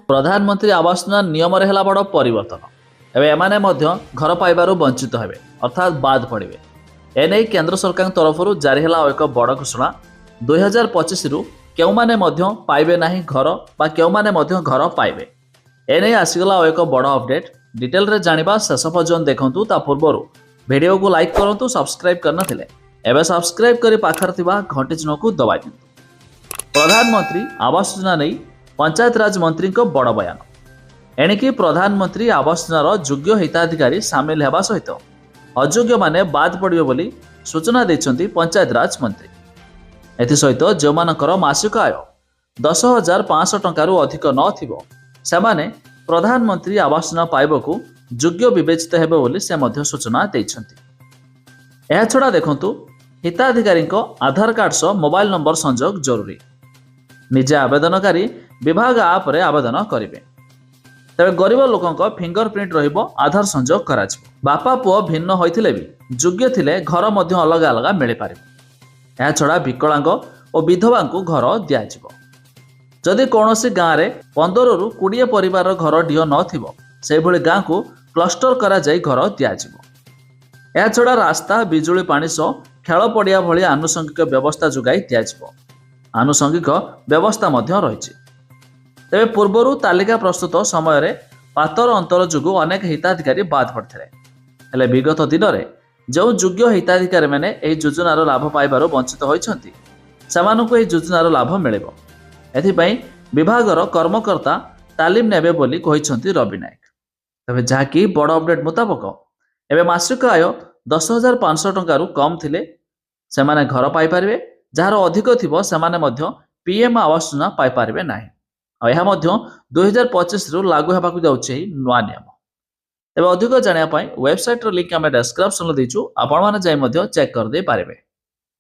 प्रधानमंत्री आवास योजना नियम है बड़ परिवर्तन। एवं एमाने मध्य घर पाइबारु वंचित हेबे अर्थात बाद पड़े। एने केंद्र सरकार तरफ जारी है एक बड़ घोषणा 2025 रु केउ माने मध्य पाइबे नाही घर बा केउ माने मध्य घर पाइबे। एने आसीगला एक बड़ अपडेट। डिटेल रे जानिबा शेष पर्यंत देखंतु। ता पूर्व वीडियो को लाइक करंतु, सब्सक्राइब करना थिले एबे सब्सक्राइब करी पाखर थिबा घंटी चिन्ह को दबाइ दियंतु। प्रधानमंत्री आवास योजना नहीं पंचायत राज मंत्री को बड़ बयान। एणिकी प्रधानमंत्री आवास योजनार योग्य हिताधिकारी सामिल हेबा सहित अयोग्य माने बाद पड़िबे बोली सूचना दैछन्ती पंचायत राज मंत्री। एथि सहित जो मानकर मासिक आय 10,500 टंकारु अधिक न थिबो सेमाने प्रधानमंत्री आवास योजना पाइबकु योग्य विवेचित हेबे बोली से मध्य सूचना दैछन्ती। एहा छडा देखंतु हिताधिकारी आधार कार्ड सह मोबाइल नंबर संयोग जरूरी। निजे आवेदनकारी विभाग आप रे आवेदन करेंगे। तेरे गरीब लोकों फिंगरप्रिंट रहिबो, आधार संयोग कराजिबो। बापा पुओ भिन्न होइथिले भी योग्य थिले घर मध्य अलग अलग मिल पारिबो। एहा छडा विकलांग और विधवा को घर दियाजिबो। जदि कौनसी गाँव में 15 रु 20 परिवार घर ढिओ नथिबो से भली गाँ को क्लस्टर करा जाई घर दियाजिबो। एहा छडा रास्ता, बिजुली, पानी सह खेल पड़िया भली आनुषंगिक व्यवस्था जोगाई दियाजिबो। आनुषंगिक व्यवस्था मध्य रही। तेरे पूर्वर तालिका प्रस्तुत समय पातर अंतर जो अनेक हिताधिकारी बाद पड़ते हेले विगत दिन में जो योग्य हिताधिकारी मैंने योजनार लाभ पाइबार वंचित होती से योजनार लाभ मिल। एथिपाई विभागर कर्मकर्ता तालीम नेबे बोली कहिसंती रवि नायक। तबे जहाँकि बड़ अपडेट मुताबक एवं मासिक आय 10,500 टंकारु कम थिले सेमाने घर पाई पारिबे। जार अधिक थिबो सेमाने मध्य पीएम आवास योजना पाई पारिबे नाही। यह 2025 रु लागू होगा जाऊँगी नुआ नियम। तेज अधिक जानापी वेबसाइट लिंक आम डिस्क्रिप्शन देचु, आपण मैंने चेक कर दे पारे।